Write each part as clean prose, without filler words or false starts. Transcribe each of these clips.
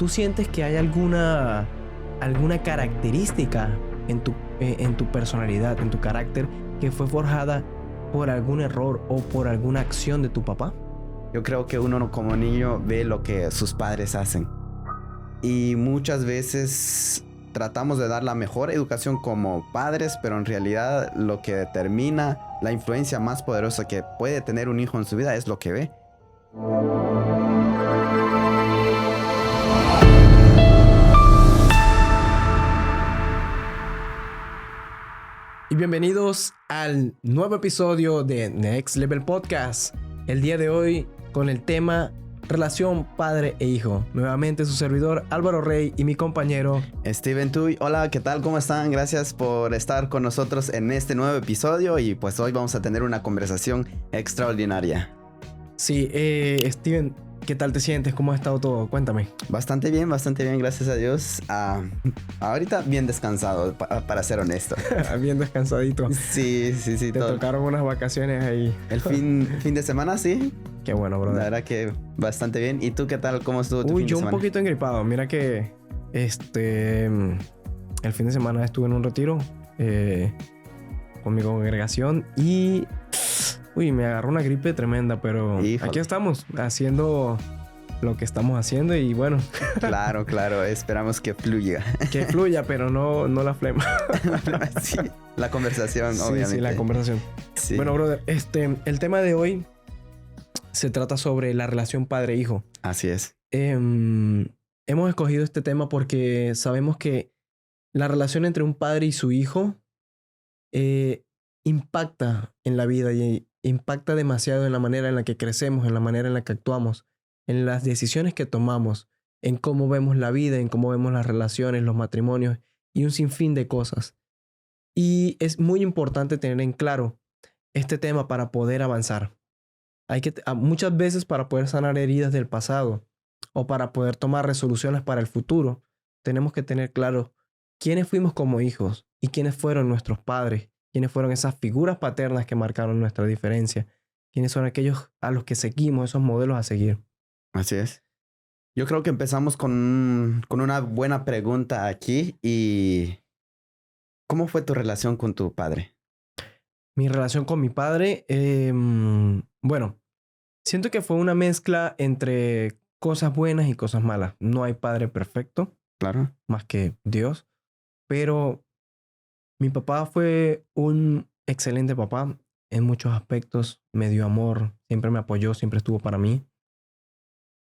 ¿tú sientes que hay alguna característica en tu personalidad, en tu carácter, que fue forjada por algún error o por alguna acción de tu papá? Yo creo que uno como niño ve lo que sus padres hacen. Y muchas veces tratamos de dar la mejor educación como padres, pero en realidad lo que determina la influencia más poderosa que puede tener un hijo en su vida es lo que ve. Y bienvenidos al nuevo episodio de Next Level Podcast. El día de hoy con el tema relación padre e hijo. Nuevamente su servidor Álvaro Rey y mi compañero Steven Tuy. Hola, ¿qué tal? ¿Cómo están? Gracias por estar con nosotros en este nuevo episodio y pues hoy vamos a tener una conversación extraordinaria. Sí, Steven, ¿qué tal te sientes? ¿Cómo ha estado todo? Cuéntame. Bastante bien, gracias a Dios. Ahorita bien descansado, para ser honesto. Bien descansadito. Sí. Te tocaron unas vacaciones ahí. El fin de semana, sí. Qué bueno, brother. La verdad que bastante bien. ¿Y tú qué tal? ¿Cómo estuvo tu fin de semana? Yo un poquito engripado. Mira que el fin de semana estuve en un retiro con mi congregación y me agarró una gripe tremenda, pero Híjole. Aquí estamos haciendo lo que estamos haciendo y bueno. Claro, esperamos que fluya. Que fluya, pero no la flema. Sí, la conversación, obviamente. Sí, la conversación. Sí. Bueno, brother, el tema de hoy se trata sobre la relación padre-hijo. Así es. Hemos escogido este tema porque sabemos que la relación entre un padre y su hijo impacta en la vida y impacta demasiado en la manera en la que crecemos, en la manera en la que actuamos, en las decisiones que tomamos, en cómo vemos la vida, en cómo vemos las relaciones, los matrimonios y un sinfín de cosas. Y es muy importante tener en claro este tema para poder avanzar. Muchas veces para poder sanar heridas del pasado o para poder tomar resoluciones para el futuro, tenemos que tener claro quiénes fuimos como hijos y quiénes fueron nuestros padres, quiénes fueron esas figuras paternas que marcaron nuestra diferencia, quiénes son aquellos a los que seguimos, esos modelos a seguir. Así es. Yo creo que empezamos con una buena pregunta aquí. Y ¿cómo fue tu relación con tu padre? Mi relación con mi padre, bueno, siento que fue una mezcla entre cosas buenas y cosas malas. No hay padre perfecto, Claro. más que Dios, pero mi papá fue un excelente papá en muchos aspectos. Me dio amor, siempre me apoyó, siempre estuvo para mí.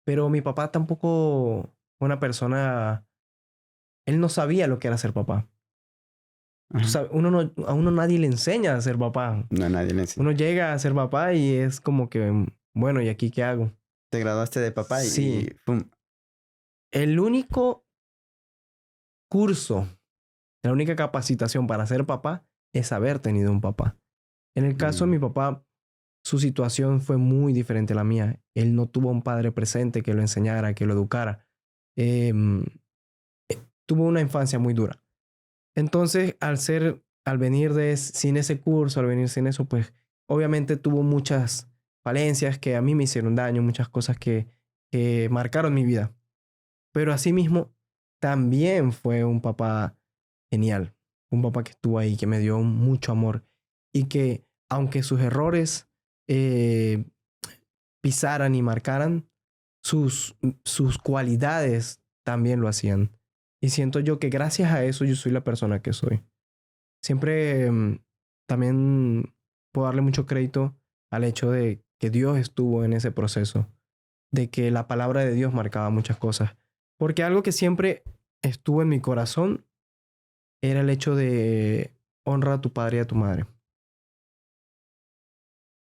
Pero mi papá tampoco fue una persona... Él no sabía lo que era ser papá. Tú sabes, a uno nadie le enseña a ser papá. No, nadie le enseñó. Uno llega a ser papá y es como que, bueno, ¿y aquí qué hago? Te graduaste de papá Sí. y ¡pum! El único curso, la única capacitación para ser papá es haber tenido un papá. En el caso de mi papá, su situación fue muy diferente a la mía. Él no tuvo un padre presente que lo enseñara, que lo educara. Tuvo una infancia muy dura. Entonces, al venir sin ese curso, al venir sin eso, pues obviamente tuvo muchas falencias que a mí me hicieron daño, muchas cosas que marcaron mi vida. Pero asimismo, también fue un papá genial. Un papá que estuvo ahí, que me dio mucho amor y que, aunque sus errores pisaran y marcaran, sus cualidades también lo hacían. Y siento yo que gracias a eso yo soy la persona que soy. Siempre también puedo darle mucho crédito al hecho de que Dios estuvo en ese proceso, de que la palabra de Dios marcaba muchas cosas. Porque algo que siempre estuvo en mi corazón era el hecho de honrar a tu padre y a tu madre.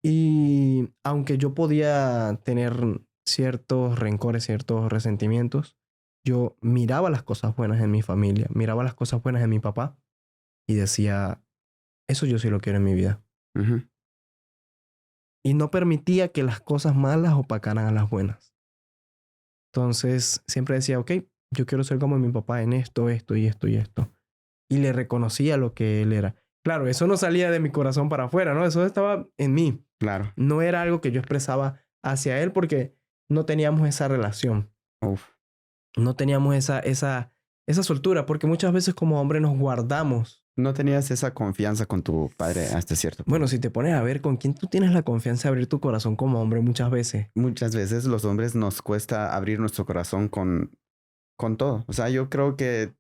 Y aunque yo podía tener ciertos rencores, ciertos resentimientos, yo miraba las cosas buenas en mi familia, miraba las cosas buenas en mi papá y decía, eso yo sí lo quiero en mi vida. Uh-huh. Y no permitía que las cosas malas opacaran a las buenas. Entonces siempre decía, ok, yo quiero ser como mi papá en esto, esto y esto y esto. Y le reconocía lo que él era. Claro, eso no salía de mi corazón para afuera, ¿no? Eso estaba en mí. Claro. No era algo que yo expresaba hacia él porque no teníamos esa relación. Uf. no teníamos esa soltura, porque muchas veces como hombres nos guardamos. No tenías esa confianza con tu padre hasta cierto punto. Bueno, si te pones a ver con quién tú tienes la confianza de abrir tu corazón como hombre muchas veces. Muchas veces los hombres nos cuesta abrir nuestro corazón con todo. O sea, yo creo que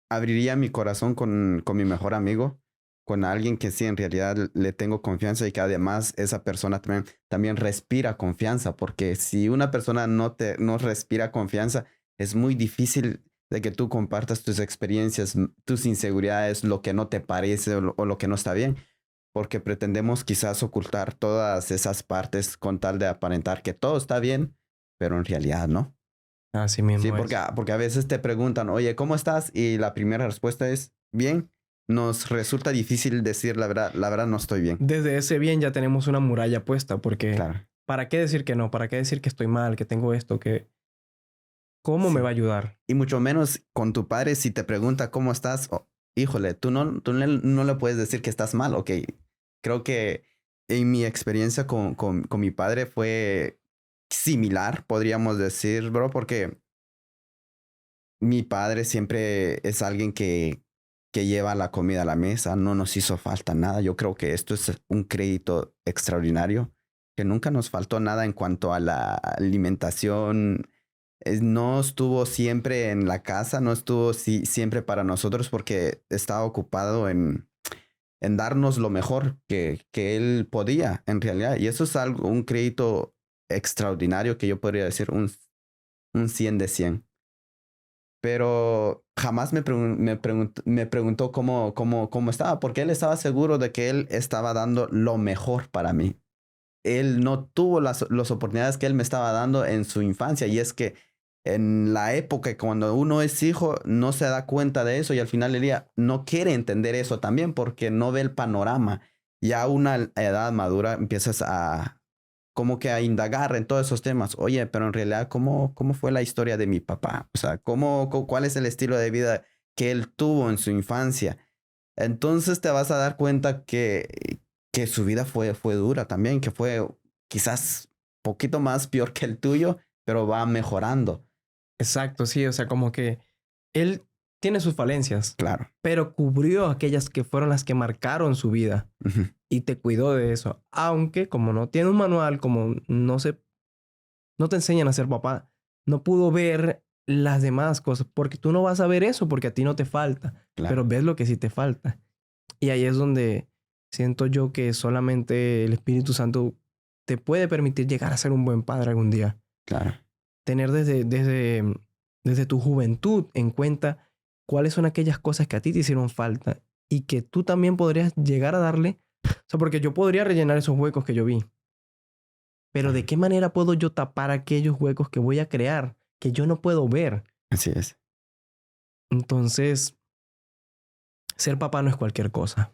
abriría mi corazón con mi mejor amigo, con alguien que sí, en realidad le tengo confianza y que además esa persona también respira confianza, porque si una persona no respira confianza, es muy difícil de que tú compartas tus experiencias, tus inseguridades, lo que no te parece o lo que no está bien, porque pretendemos quizás ocultar todas esas partes con tal de aparentar que todo está bien, pero en realidad no. Así Sí, mismo porque, es. porque a veces te preguntan, oye, ¿cómo estás? Y la primera respuesta es, bien. Nos resulta difícil decir la verdad no estoy bien. Desde ese bien ya tenemos una muralla puesta, porque Claro. ¿para qué decir que no? ¿Para qué decir que estoy mal, que tengo esto, que cómo me Sí. va a ayudar? Y mucho menos con tu padre si te pregunta cómo estás, híjole, tú no le puedes decir que estás mal, ok. Creo que en mi experiencia con mi padre fue similar, podríamos decir, bro, porque mi padre siempre es alguien que lleva la comida a la mesa, no nos hizo falta nada. Yo creo que esto es un crédito extraordinario, que nunca nos faltó nada en cuanto a la alimentación. No estuvo siempre en la casa, no estuvo siempre para nosotros porque estaba ocupado en darnos lo mejor que él podía, en realidad. Y eso es algo, un crédito extraordinario que yo podría decir un 100 de 100. Pero jamás me preguntó cómo estaba, porque él estaba seguro de que él estaba dando lo mejor para mí. Él no tuvo las oportunidades que él me estaba dando en su infancia. Y es que en la época, cuando uno es hijo, no se da cuenta de eso y al final del día no quiere entender eso también porque no ve el panorama. Ya a una edad madura empiezas como que a indagar en todos esos temas. Oye, pero en realidad, ¿cómo fue la historia de mi papá? O sea, ¿cuál es el estilo de vida que él tuvo en su infancia? Entonces te vas a dar cuenta que su vida fue dura también, que fue quizás poquito más peor que el tuyo, pero va mejorando. Exacto, sí, o sea, como que él tiene sus falencias, Claro. pero cubrió aquellas que fueron las que marcaron su vida Ujú. y te cuidó de eso. Aunque como no tiene un manual, como no te enseñan a ser papá, no pudo ver las demás cosas, porque tú no vas a ver eso porque a ti no te falta, Claro. pero ves lo que sí te falta. Y ahí es donde siento yo que solamente el Espíritu Santo te puede permitir llegar a ser un buen padre algún día. Claro. Tener desde tu juventud en cuenta cuáles son aquellas cosas que a ti te hicieron falta y que tú también podrías llegar a darle. O sea, porque yo podría rellenar esos huecos que yo vi. Pero ¿de Ajá. qué manera puedo yo tapar aquellos huecos que voy a crear, que yo no puedo ver? Así es. Entonces, ser papá no es cualquier cosa.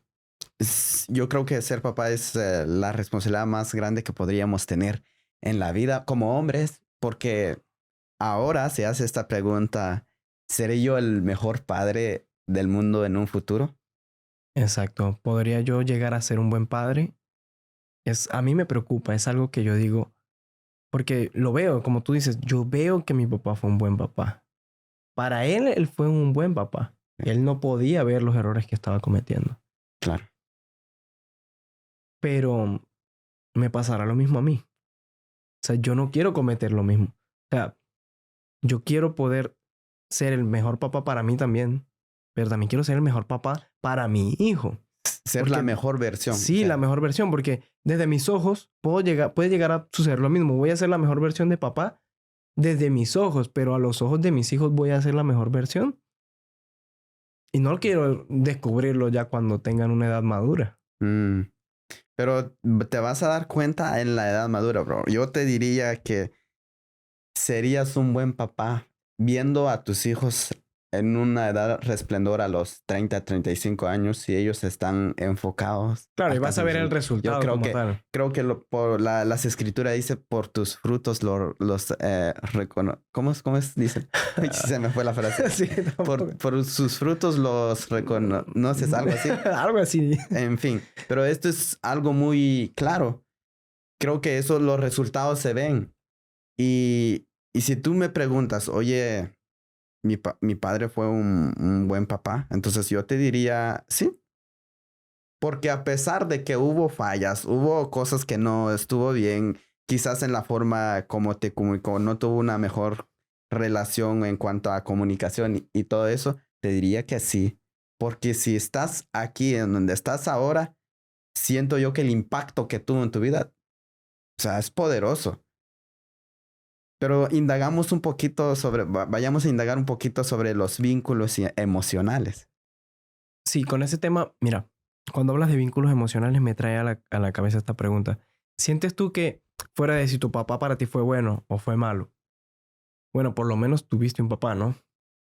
Yo creo que ser papá es la responsabilidad más grande que podríamos tener en la vida como hombres, porque ahora se hace esta pregunta, ¿seré yo el mejor padre del mundo en un futuro? Exacto. ¿Podría yo llegar a ser un buen padre? A mí me preocupa, es algo que yo digo, porque lo veo, como tú dices, yo veo que mi papá fue un buen papá. Para él, él fue un buen papá. Él no podía ver los errores que estaba cometiendo. Claro. Pero me pasará lo mismo a mí. O sea, yo no quiero cometer lo mismo. O sea, yo quiero poder ser el mejor papá para mí también, pero también quiero ser el mejor papá para mi hijo. Ser la Porque mejor versión. sí, O sea, la mejor versión, porque desde mis ojos puede llegar a suceder lo mismo. Voy a ser la mejor versión de papá desde mis ojos, pero a los ojos de mis hijos voy a ser la mejor versión. Y no quiero descubrirlo ya cuando tengan una edad madura. pero te vas a dar cuenta en la edad madura, bro. Yo te diría que serías un buen papá viendo a tus hijos en una edad resplendor a los 30, 35 años si ellos están enfocados. Claro, y hasta vas a su ver el fin. Yo resultado creo como que tal. creo que por las escrituras dice por tus frutos ¿cómo es? Dice. Ay, se me fue la frase. Sí, tampoco. Por sus frutos los reconoces, algo así. Algo así. En fin, pero esto es algo muy claro. Creo que los resultados se ven. Y si tú me preguntas, oye, mi padre fue un buen papá. Entonces yo te diría, sí, porque a pesar de que hubo fallas, hubo cosas que no estuvo bien, quizás en la forma como te comunicó, no tuvo una mejor relación en cuanto a comunicación y todo eso, te diría que sí. Porque si estás aquí en donde estás ahora, siento yo que el impacto que tuvo en tu vida, o sea, es poderoso. Pero indagamos un poquito sobre, vayamos a indagar un poquito sobre los vínculos emocionales. Sí, con ese tema, mira, cuando hablas de vínculos emocionales me trae a la cabeza esta pregunta. ¿Sientes tú que fuera de si tu papá para ti fue bueno o fue malo? Bueno, por lo menos tuviste un papá, ¿no?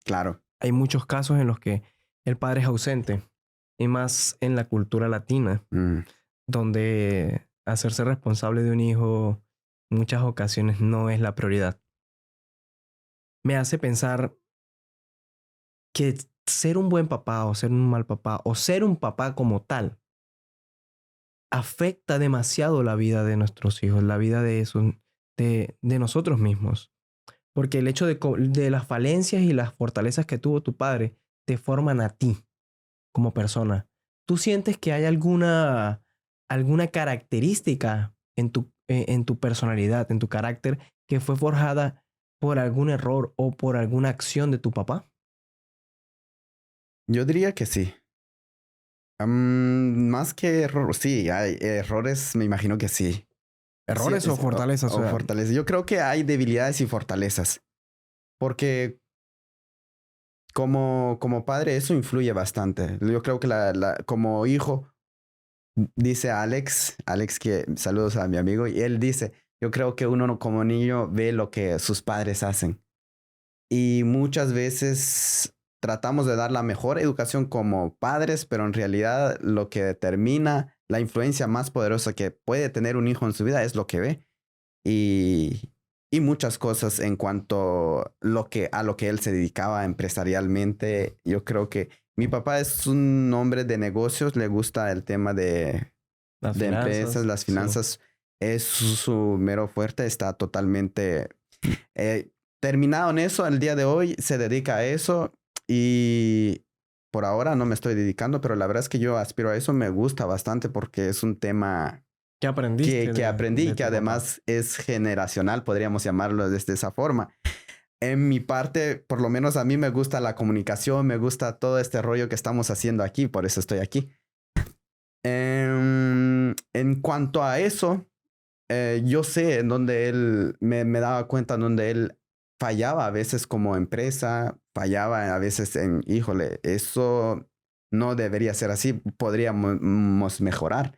Claro. Hay muchos casos en los que el padre es ausente, y más en la cultura latina, Mm. donde hacerse responsable de un hijo en muchas ocasiones no es la prioridad. Me hace pensar que ser un buen papá o ser un mal papá o ser un papá como tal afecta demasiado la vida de nuestros hijos, la vida de nosotros mismos. Porque el hecho de las falencias y las fortalezas que tuvo tu padre te forman a ti como persona. ¿Tú sientes que hay alguna característica en tu personalidad, en tu carácter, que fue forjada por algún error o por alguna acción de tu papá? Yo diría que sí. Más que error, sí, hay errores, me imagino que sí. Sí, ¿Errores o fortalezas? O o sea, fortalezas. Yo creo que hay debilidades y fortalezas. Porque como padre eso influye bastante. Yo creo que como hijo, dice Alex que saludos a mi amigo, y él dice, yo creo que uno como niño ve lo que sus padres hacen. Y muchas veces tratamos de dar la mejor educación como padres, pero en realidad lo que determina la influencia más poderosa que puede tener un hijo en su vida es lo que ve. Y, y muchas cosas en cuanto a lo que él se dedicaba empresarialmente. Yo creo que mi papá es un hombre de negocios, le gusta el tema las de empresas, finanzas, las sí. finanzas es su mero fuerte, está totalmente eh, terminado en eso. El día de hoy se dedica a eso y por ahora no me estoy dedicando, pero la verdad es que yo aspiro a eso, me gusta bastante porque es un tema ¿Qué aprendiste que aprendí y de que tu papá? además es generacional, podríamos llamarlo desde esa forma. En mi parte, por lo menos a mí me gusta la comunicación, me gusta todo este rollo que estamos haciendo aquí, por eso estoy aquí. En cuanto a eso, yo sé en donde él me daba cuenta en donde él fallaba a veces como empresa, fallaba a veces en, híjole, eso no debería ser así, podríamos mejorar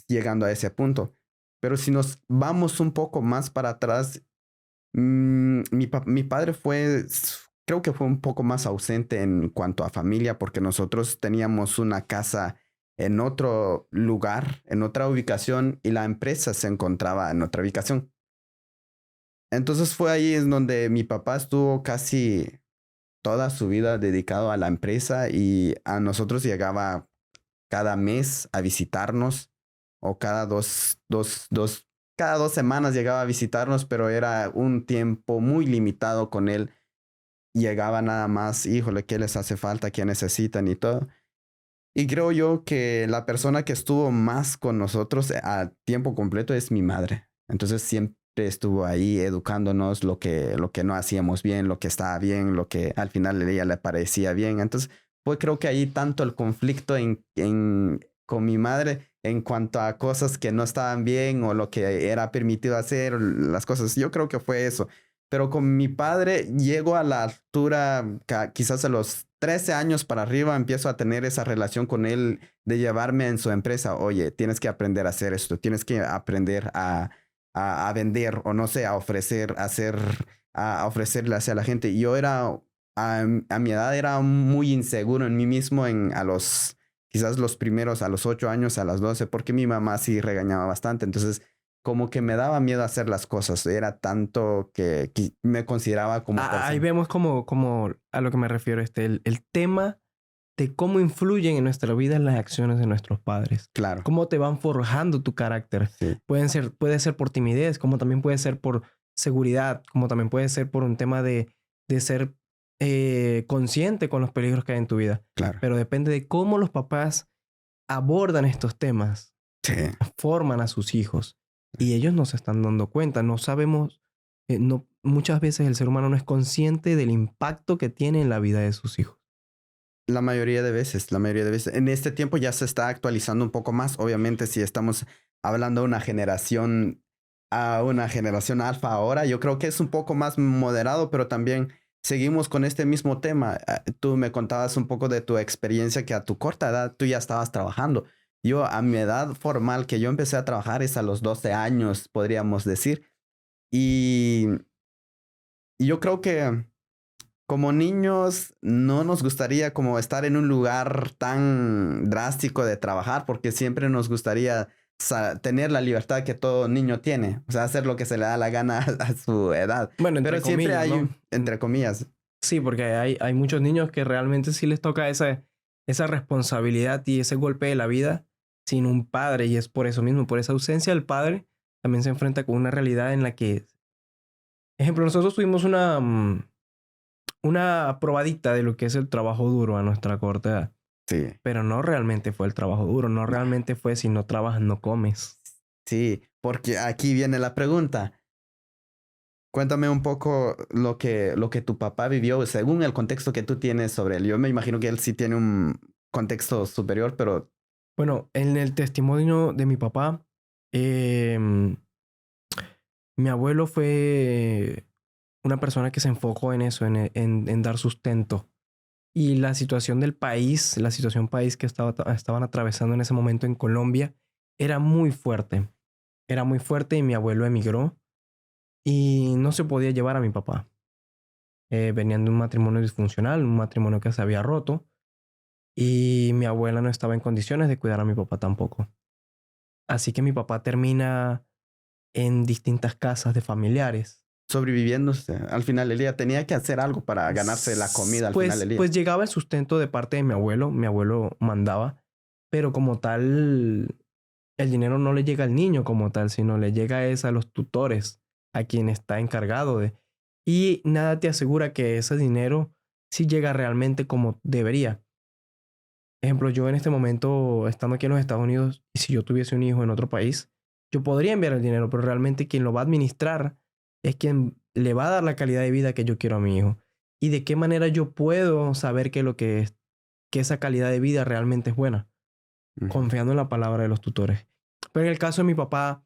llegando a ese punto. Pero si nos vamos un poco más para atrás, mi padre creo que fue un poco más ausente en cuanto a familia, porque nosotros teníamos una casa en otro lugar, en otra ubicación, y la empresa se encontraba en otra ubicación. Entonces fue ahí en donde mi papá estuvo casi toda su vida dedicado a la empresa y a nosotros llegaba cada mes a visitarnos o cada 2 semanas llegaba a visitarnos, pero era un tiempo muy limitado con él. Llegaba nada más, híjole, ¿qué les hace falta? ¿Qué necesitan? Y todo. Y creo yo que la persona que estuvo más con nosotros a tiempo completo es mi madre. Entonces siempre estuvo ahí educándonos lo que no hacíamos bien, lo que estaba bien, lo que al final a ella le parecía bien. Entonces fue creo que ahí tanto el conflicto con mi madre en cuanto a cosas que no estaban bien o lo que era permitido hacer, las cosas. Yo creo que fue eso. Pero con mi padre llego a la altura, quizás a los 13 años para arriba, empiezo a tener esa relación con él de llevarme en su empresa. Oye, tienes que aprender a hacer esto, tienes que aprender a vender o no sé, a ofrecer, a ofrecerle hacia la gente. Y yo a mi edad era muy inseguro en mí mismo quizás los primeros, a los 8 años, a las 12 porque mi mamá sí regañaba bastante. Entonces, como que me daba miedo hacer las cosas. Era tanto que me consideraba como Ahí persona. vemos como a lo que me refiero, el tema de cómo influyen en nuestra vida las acciones de nuestros padres. Claro, Cómo te van forjando tu carácter. sí. Puede ser por timidez, como también puede ser por seguridad, como también puede ser por un tema de ser consciente con los peligros que hay en tu vida. Claro. Pero depende de cómo los papás abordan estos temas, Sí. forman a sus hijos. Y ellos no se están dando cuenta. No sabemos, muchas veces el ser humano no es consciente del impacto que tiene en la vida de sus hijos. La mayoría de veces, la mayoría de veces. En este tiempo ya se está actualizando un poco más. Obviamente, si estamos hablando de una generación a una generación alfa ahora, yo creo que es un poco más moderado, pero también seguimos con este mismo tema. Tú me contabas un poco de tu experiencia que a tu corta edad tú ya estabas trabajando. Yo a mi edad formal que yo empecé a trabajar es a los 12 años, podríamos decir. Y yo creo que como niños no nos gustaría como estar en un lugar tan drástico de trabajar porque siempre nos gustaría tener la libertad que todo niño tiene, o sea, hacer lo que se le da la gana a su edad. Bueno, entre Pero siempre comillas, hay, ¿no? entre comillas, Sí, porque hay muchos niños que realmente sí les toca esa responsabilidad y ese golpe de la vida sin un padre. Y es por eso mismo, por esa ausencia del padre, también se enfrenta con una realidad en la que, ejemplo, nosotros tuvimos una probadita de lo que es el trabajo duro a nuestra corta edad. sí, Pero no realmente fue el trabajo duro, no realmente fue si no trabajas, no comes. sí, porque aquí viene la pregunta. Cuéntame un poco lo que tu papá vivió según el contexto que tú tienes sobre él. Yo me imagino que él sí tiene un contexto superior, pero Bueno, en el testimonio de mi papá, em, mi abuelo fue una persona que se enfocó en eso, en dar sustento. Y la situación del país, la situación país que estaban atravesando en ese momento en Colombia, era muy fuerte. Era muy fuerte y mi abuelo emigró y no se podía llevar a mi papá. Venían de un matrimonio disfuncional, un matrimonio que se había roto y mi abuela no estaba en condiciones de cuidar a mi papá tampoco. Así que mi papá termina en distintas casas de familiares. sobreviviendo, o sea, al final del día tenía que hacer algo para ganarse la comida al final del día. Pues llegaba el sustento de parte de mi abuelo mandaba, pero como tal, el dinero no le llega al niño como tal, sino le llega es a los tutores, a quien está encargado de. Y nada te asegura que ese dinero sí llega realmente como debería. Ejemplo, yo en este momento, estando aquí en los Estados Unidos, y si yo tuviese un hijo en otro país, yo podría enviar el dinero, pero realmente quien lo va a administrar es quien le va a dar la calidad de vida que yo quiero a mi hijo. Y de qué manera yo puedo saber que esa calidad de vida realmente es buena, Ujú. confiando en la palabra de los tutores. Pero en el caso de mi papá,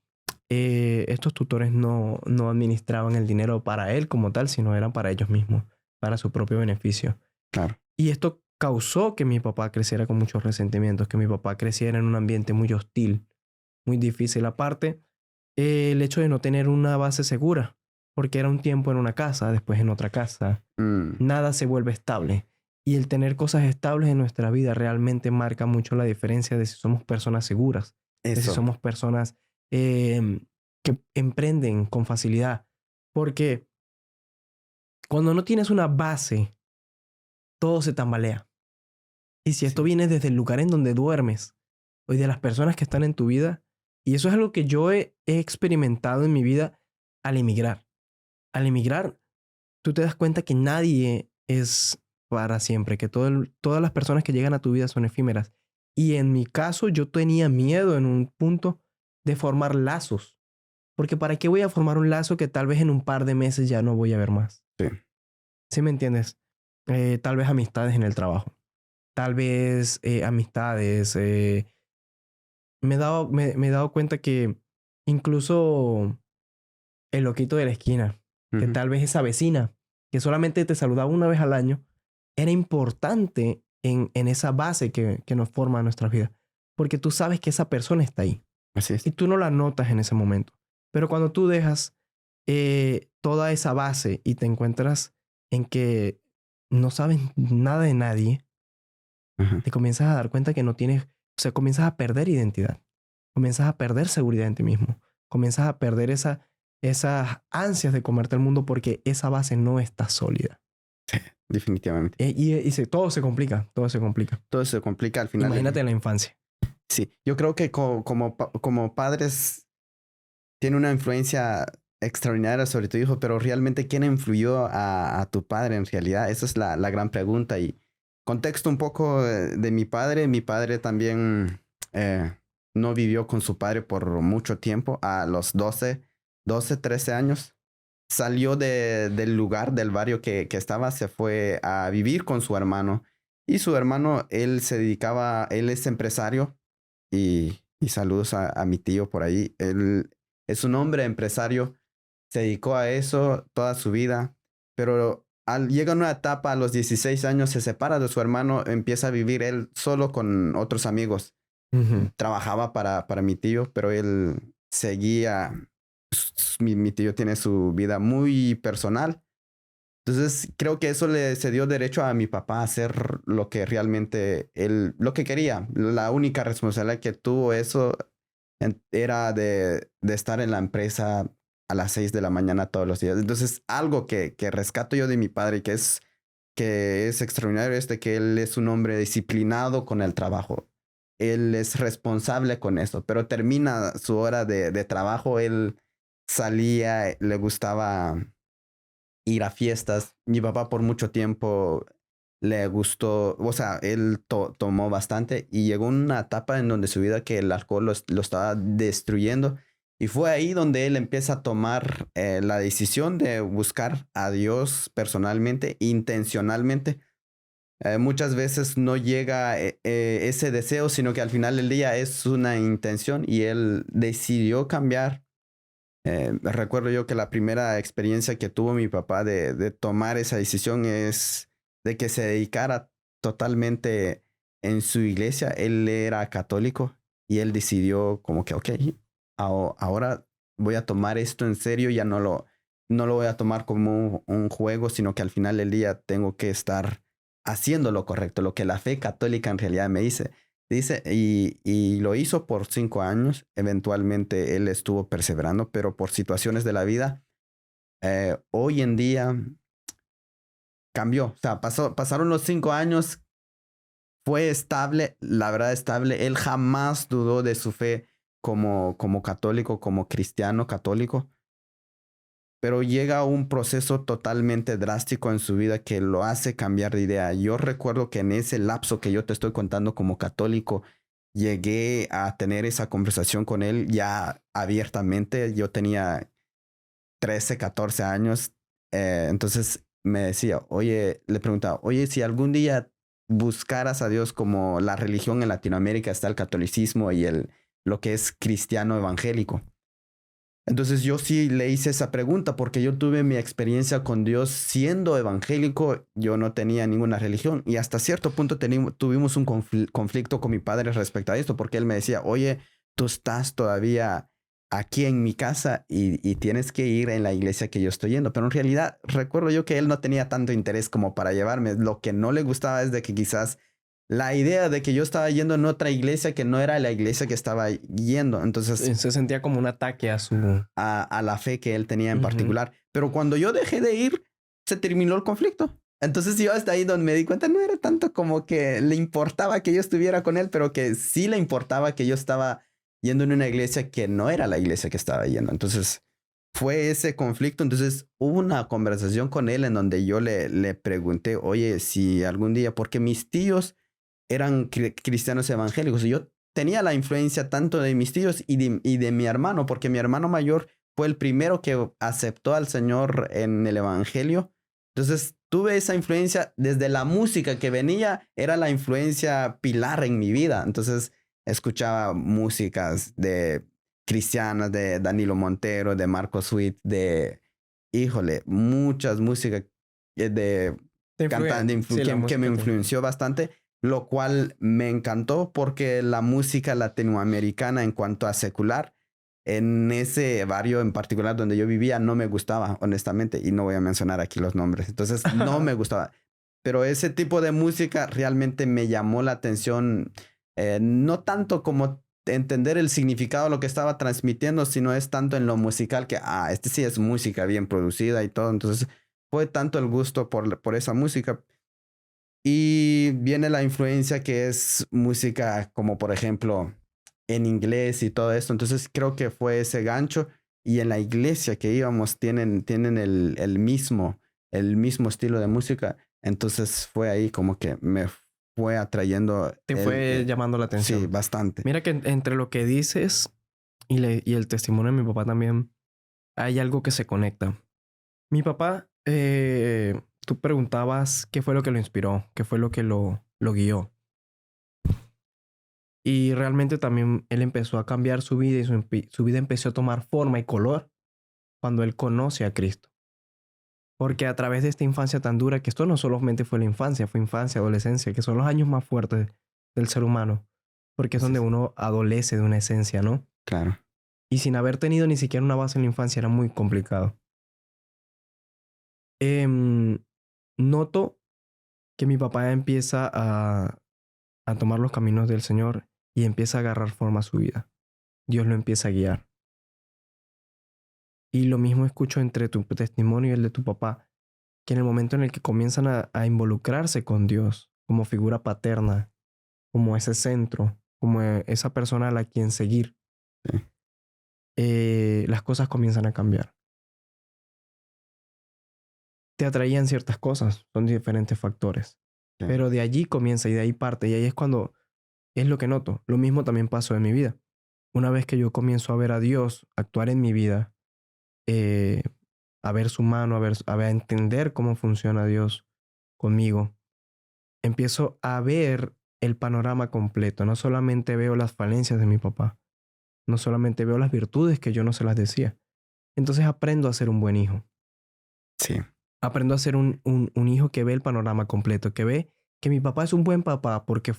estos tutores no administraban el dinero para él como tal, sino eran para ellos mismos, para su propio beneficio. Claro. Y esto causó que mi papá creciera con muchos resentimientos, que mi papá creciera en un ambiente muy hostil, muy difícil. Aparte, el hecho de no tener una base segura, porque era un tiempo en una casa, después en otra casa, nada se vuelve estable. Y el tener cosas estables en nuestra vida realmente marca mucho la diferencia de si somos personas seguras, de si Eso. somos personas que emprenden con facilidad. Porque cuando no tienes una base, todo se tambalea. Y si esto Sí. viene desde el lugar en donde duermes o de las personas que están en tu vida, y eso es algo que yo he experimentado en mi vida al emigrar. Al emigrar, tú te das cuenta que nadie es para siempre, que todas las personas que llegan a tu vida son efímeras. Y en mi caso, yo tenía miedo en un punto de formar lazos. Porque ¿para qué voy a formar un lazo que tal vez en un par de meses ya no voy a ver más? Sí. ¿Sí me entiendes? Tal vez amistades en el trabajo. Tal vez amistades. Me he dado cuenta que incluso el loquito de la esquina, que Ujú. tal vez esa vecina, que solamente te saludaba una vez al año, era importante en esa base que nos forma nuestra vida. Porque tú sabes que esa persona está ahí Así es. y tú no la notas en ese momento. Pero cuando tú dejas toda esa base y te encuentras en que no sabes nada de nadie, Ajá. te comienzas a dar cuenta que no tienes, o sea, comienzas a perder identidad, comienzas a perder seguridad en ti mismo, comienzas a perder esas ansias de comerte el mundo porque esa base no está sólida. Definitivamente. Todo se complica, todo se complica. Todo se complica al final. Imagínate en la infancia. Sí. Yo creo que como padres tiene una influencia extraordinaria sobre tu hijo, pero realmente, ¿quién influyó a tu padre en realidad? Esa es la gran pregunta. Y contexto un poco de mi padre. Mi padre también no vivió con su padre por mucho tiempo. A los 13 años, salió del lugar, del barrio que estaba, se fue a vivir con su hermano. Y su hermano, él es empresario y saludos a mi tío por ahí. Él es un hombre empresario, se dedicó a eso toda su vida, pero llega una etapa a los 16 años, se separa de su hermano, empieza a vivir él solo con otros amigos. Ujú. Trabajaba para mi tío, pero él seguía, mi tío tiene su vida muy personal. Entonces, creo que eso se dio derecho a mi papá a hacer lo que realmente él, lo que quería. La única responsabilidad que tuvo eso era de estar en la empresa a las 6 de la mañana todos los días. Entonces, algo que rescato yo de mi padre que es extraordinario es de que él es un hombre disciplinado con el trabajo. Él es responsable con eso, pero termina su hora de trabajo, él salía, le gustaba ir a fiestas. Mi papá por mucho tiempo le gustó, o sea, él tomó bastante y llegó una etapa en donde su vida que el alcohol lo estaba destruyendo. Y fue ahí donde él empieza a tomar la decisión de buscar a Dios personalmente, intencionalmente. Muchas veces no llega ese deseo, sino que al final del día es una intención y él decidió cambiar. Recuerdo yo que la primera experiencia que tuvo mi papá de tomar esa decisión es de que se dedicara totalmente en su iglesia. Él era católico y él decidió como que, ok, ahora voy a tomar esto en serio, ya no lo voy a tomar como un juego, sino que al final del día tengo que estar haciendo lo correcto, lo que la fe católica en realidad me dice. Dice, y lo hizo por 5 años. Eventualmente él estuvo perseverando, pero por situaciones de la vida, hoy en día cambió. O sea, pasaron los 5 años, fue estable, la verdad estable. Él jamás dudó de su fe como católico, como cristiano católico, pero llega un proceso totalmente drástico en su vida que lo hace cambiar de idea. Yo recuerdo que en ese lapso que yo te estoy contando como católico, llegué a tener esa conversación con él ya abiertamente. Yo tenía 13, 14 años. Entonces me decía, oye, le preguntaba, oye, si algún día buscaras a Dios como la religión en Latinoamérica está el catolicismo y lo que es cristiano evangélico. Entonces yo sí le hice esa pregunta porque yo tuve mi experiencia con Dios siendo evangélico, yo no tenía ninguna religión y hasta cierto punto tuvimos un conflicto con mi padre respecto a esto porque él me decía, oye, tú estás todavía aquí en mi casa y tienes que ir en la iglesia que yo estoy yendo, pero en realidad recuerdo yo que él no tenía tanto interés como para llevarme, lo que no le gustaba es de que quizás la idea de que yo estaba yendo en otra iglesia que no era la iglesia que estaba yendo. Entonces, Se sentía como un ataque a su... a la fe que él tenía en Ujú. particular. Pero cuando yo dejé de ir, se terminó el conflicto. Entonces yo hasta ahí donde me di cuenta, no era tanto como que le importaba que yo estuviera con él, pero que sí le importaba que yo estaba yendo en una iglesia que no era la iglesia que estaba yendo. Entonces fue ese conflicto. Entonces hubo una conversación con él en donde yo le pregunté, oye, si algún día, porque mis tíos eran cristianos evangélicos y yo tenía la influencia tanto de mis tíos y de mi hermano, porque mi hermano mayor fue el primero que aceptó al Señor en el Evangelio. Entonces tuve esa influencia desde la música que venía, era la influencia pilar en mi vida. Entonces escuchaba músicas de cristianas, de Danilo Montero, de Marco Sweet, híjole, muchas músicas de Te cantantes sí, la que me música te influenció bastante, lo cual me encantó porque la música latinoamericana en cuanto a secular, en ese barrio en particular donde yo vivía, no me gustaba, honestamente, y no voy a mencionar aquí los nombres. Entonces, no me gustaba. Pero ese tipo de música realmente me llamó la atención, no tanto como entender el significado de lo que estaba transmitiendo, sino es tanto en lo musical que, este sí es música bien producida y todo. Entonces, fue tanto el gusto por esa música. Y viene la influencia que es música como por ejemplo en inglés y todo esto. Entonces creo que fue ese gancho. y en la iglesia que íbamos tienen el mismo estilo de música. Entonces fue ahí como que me fue atrayendo. Te fue llamando la atención. Sí, bastante. Mira que entre lo que dices y el testimonio de mi papá también, hay algo que se conecta. Mi papá, tú preguntabas qué fue lo que lo inspiró, qué fue lo que lo guió. Y realmente también él empezó a cambiar su vida y su vida empezó a tomar forma y color cuando él conoce a Cristo. Porque a través de esta infancia tan dura, que esto no solamente fue la infancia, fue infancia, adolescencia, que son los años más fuertes del ser humano, porque es donde uno adolece de una esencia, ¿no? Claro. Y sin haber tenido ni siquiera una base en la infancia era muy complicado. Noto que mi papá empieza a tomar los caminos del Señor y empieza a agarrar forma a su vida. Dios lo empieza a guiar. Y lo mismo escucho entre tu testimonio y el de tu papá, que en el momento en el que comienzan a involucrarse con Dios como figura paterna, como ese centro, como esa persona a la quien seguir, las cosas comienzan a cambiar. Te atraían ciertas cosas, son diferentes factores. Sí. Pero de allí comienza y de ahí parte. Y ahí es cuando es lo que noto. Lo mismo también pasó en mi vida. Una vez que yo comienzo a ver a Dios actuar en mi vida, a ver su mano, a entender cómo funciona Dios conmigo, empiezo a ver el panorama completo. No solamente veo las falencias de mi papá, no solamente veo las virtudes que yo no se las decía. Entonces aprendo a ser un buen hijo. Sí. Aprendo a ser un hijo que ve el panorama completo, que ve que mi papá es un buen papá porque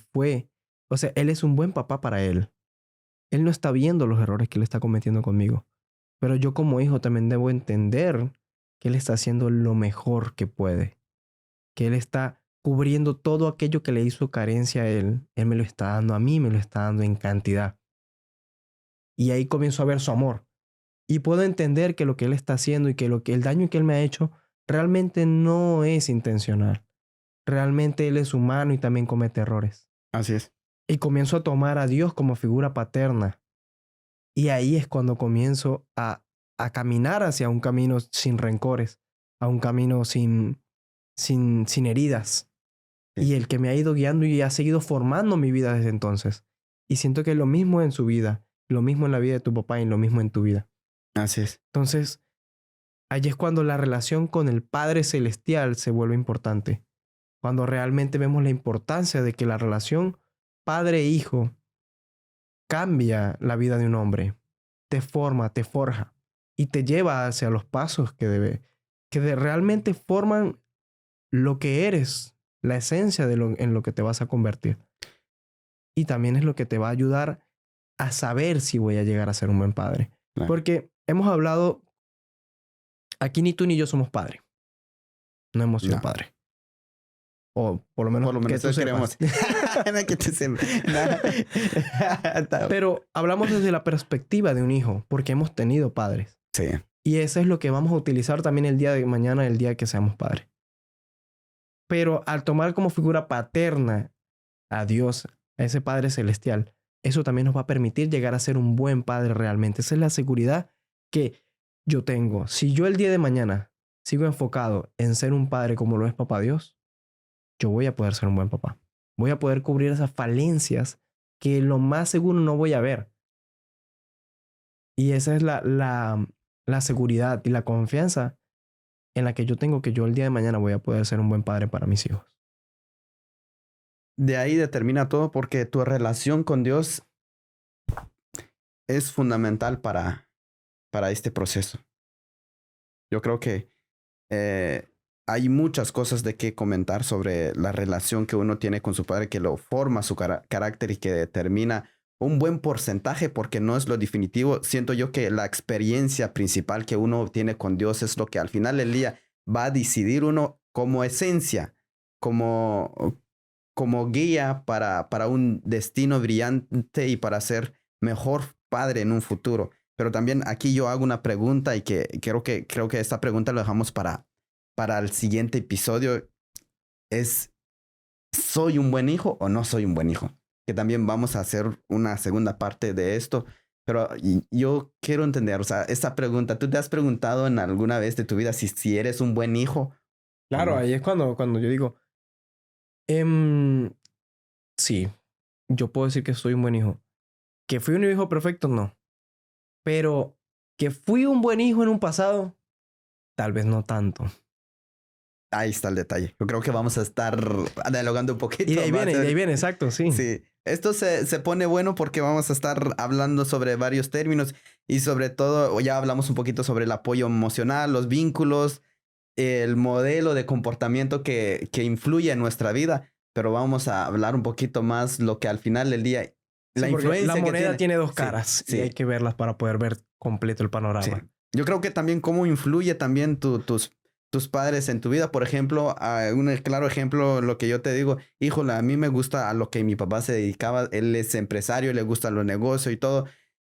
él es un buen papá para él. Él no está viendo los errores que él está cometiendo conmigo. Pero yo como hijo también debo entender que él está haciendo lo mejor que puede. Que él está cubriendo todo aquello que le hizo carencia a él. Él me lo está dando a mí, me lo está dando en cantidad. Y ahí comienzo a ver su amor. Y puedo entender que lo que él está haciendo y que el daño que él me ha hecho realmente no es intencional. Realmente él es humano y también comete errores. Así es. Y comienzo a tomar a Dios como figura paterna. Y ahí es cuando comienzo a caminar hacia un camino sin rencores, a un camino sin heridas. Sí. Y el que me ha ido guiando y ha seguido formando mi vida desde entonces. Y siento que es lo mismo en su vida, lo mismo en la vida de tu papá y lo mismo en tu vida. Así es. Entonces, allí es cuando la relación con el Padre Celestial se vuelve importante. Cuando realmente vemos la importancia de que la relación padre-hijo cambia la vida de un hombre, te forma, te forja y te lleva hacia los pasos que realmente forman lo que eres, la esencia en lo que te vas a convertir. Y también es lo que te va a ayudar a saber si voy a llegar a ser un buen padre. Claro. Porque hemos hablado, aquí ni tú ni yo somos padres. No hemos sido padres. O por lo menos que tú queremos. Que tú sepas. Pero hablamos desde la perspectiva de un hijo, porque hemos tenido padres. Sí. Y eso es lo que vamos a utilizar también el día de mañana, el día que seamos padres. Pero al tomar como figura paterna a Dios, a ese Padre Celestial, eso también nos va a permitir llegar a ser un buen padre realmente. Esa es la seguridad que yo tengo. Si yo el día de mañana sigo enfocado en ser un padre como lo es Papá Dios, yo voy a poder ser un buen papá. Voy a poder cubrir esas falencias que lo más seguro no voy a ver. Y esa es la seguridad y la confianza en la que yo tengo que yo el día de mañana voy a poder ser un buen padre para mis hijos. De ahí determina todo porque tu relación con Dios es fundamental para este proceso. Yo creo que hay muchas cosas de qué comentar sobre la relación que uno tiene con su padre, que lo forma su carácter y que determina un buen porcentaje, porque no es lo definitivo. Siento yo que la experiencia principal que uno tiene con Dios es lo que al final del día va a decidir uno como esencia, como guía para un destino brillante y para ser mejor padre en un futuro. Pero también aquí yo hago una pregunta y que creo que esta pregunta lo dejamos para el siguiente episodio. Es, ¿soy un buen hijo o no soy un buen hijo? Que también vamos a hacer una segunda parte de esto. Pero yo quiero entender, o sea, esta pregunta, ¿tú te has preguntado en alguna vez de tu vida si eres un buen hijo? Claro, No. ahí es cuando yo digo, sí, yo puedo decir que soy un buen hijo. ¿Que fui un hijo perfecto? No. Pero que fui un buen hijo en un pasado, tal vez no tanto. Ahí está el detalle. Yo creo que vamos a estar dialogando un poquito Y de más. ahí viene, exacto, sí. Sí. Esto se pone bueno porque vamos a estar hablando sobre varios términos y sobre todo, ya hablamos un poquito sobre el apoyo emocional, los vínculos, el modelo de comportamiento que influye en nuestra vida, pero vamos a hablar un poquito más lo que al final del día, la Sí, porque influencia la que moneda tiene dos Sí, caras y sí. hay que verlas para poder ver completo el panorama. Sí. Yo creo que también cómo influye también tus padres en tu vida. Por ejemplo, un claro ejemplo, lo que yo te digo, híjole, a mí me gusta a lo que mi papá se dedicaba. Él es empresario, le gustan los negocios y todo.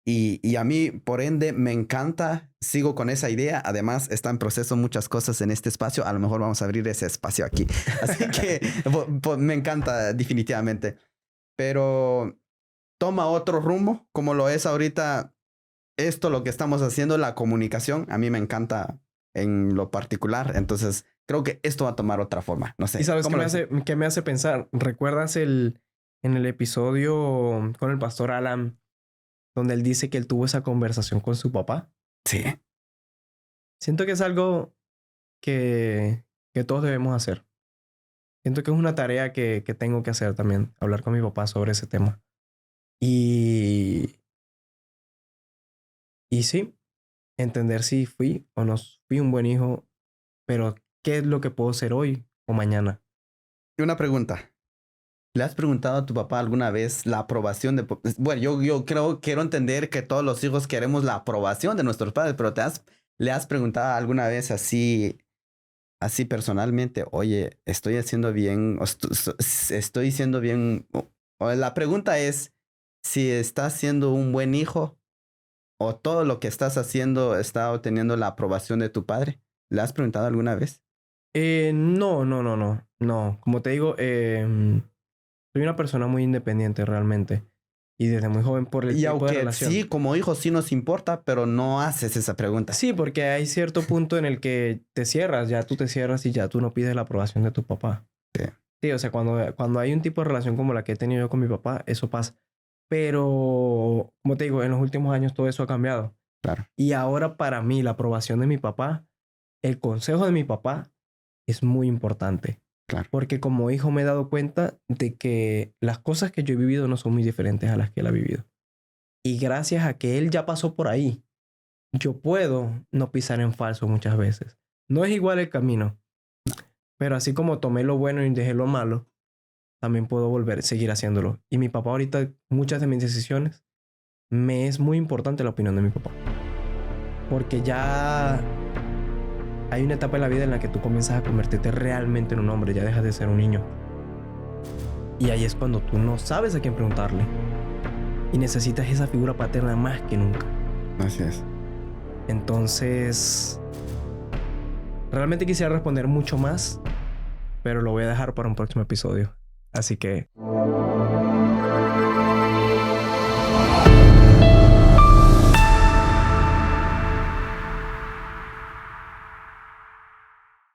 Y a mí, por ende, me encanta, sigo con esa idea. Además, está en proceso muchas cosas en este espacio. A lo mejor vamos a abrir ese espacio aquí. Así que me encanta definitivamente. Pero toma otro rumbo, como lo es ahorita esto, lo que estamos haciendo, la comunicación. A mí me encanta en lo particular. Entonces, creo que esto va a tomar otra forma. No sé. ¿Y sabes ¿cómo qué me hace pensar? ¿Recuerdas en el episodio con el pastor Alan, donde él dice que él tuvo esa conversación con su papá? Sí. Siento que es algo que todos debemos hacer. Siento que es una tarea que tengo que hacer también, hablar con mi papá sobre ese tema. Y sí, entender si fui o no fui un buen hijo, pero qué es lo que puedo ser hoy o mañana. Y una pregunta. ¿Le has preguntado a tu papá alguna vez la aprobación de... Bueno, yo quiero entender que todos los hijos queremos la aprobación de nuestros padres, pero ¿le has preguntado alguna vez así personalmente, oye, estoy haciendo bien, estoy siendo bien? O la pregunta es si estás siendo un buen hijo o todo lo que estás haciendo está obteniendo la aprobación de tu padre. ¿Le has preguntado alguna vez? No. Como te digo, soy una persona muy independiente realmente. Y desde muy joven por el Y tipo de aunque relación. sí, como hijo sí nos importa, pero no haces esa pregunta. Sí, porque hay cierto punto en el que te cierras, ya tú te cierras y ya tú no pides la aprobación de tu papá. Sí. Sí, o sea, cuando hay un tipo de relación como la que he tenido yo con mi papá, eso pasa. Pero, como te digo, en los últimos años todo eso ha cambiado. Claro. Y ahora para mí la aprobación de mi papá, el consejo de mi papá es muy importante. Claro. Porque como hijo me he dado cuenta de que las cosas que yo he vivido no son muy diferentes a las que él ha vivido. Y gracias a que él ya pasó por ahí, yo puedo no pisar en falso muchas veces. No es igual el camino, pero así como tomé lo bueno y dejé lo malo, también puedo seguir haciéndolo. Y mi papá ahorita, muchas de mis decisiones, me es muy importante la opinión de mi papá. Porque ya hay una etapa en la vida en la que tú comienzas a convertirte realmente en un hombre, ya dejas de ser un niño. Y ahí es cuando tú no sabes a quién preguntarle. Y necesitas esa figura paterna más que nunca. Así es. Entonces, realmente quisiera responder mucho más, pero lo voy a dejar para un próximo episodio. Así que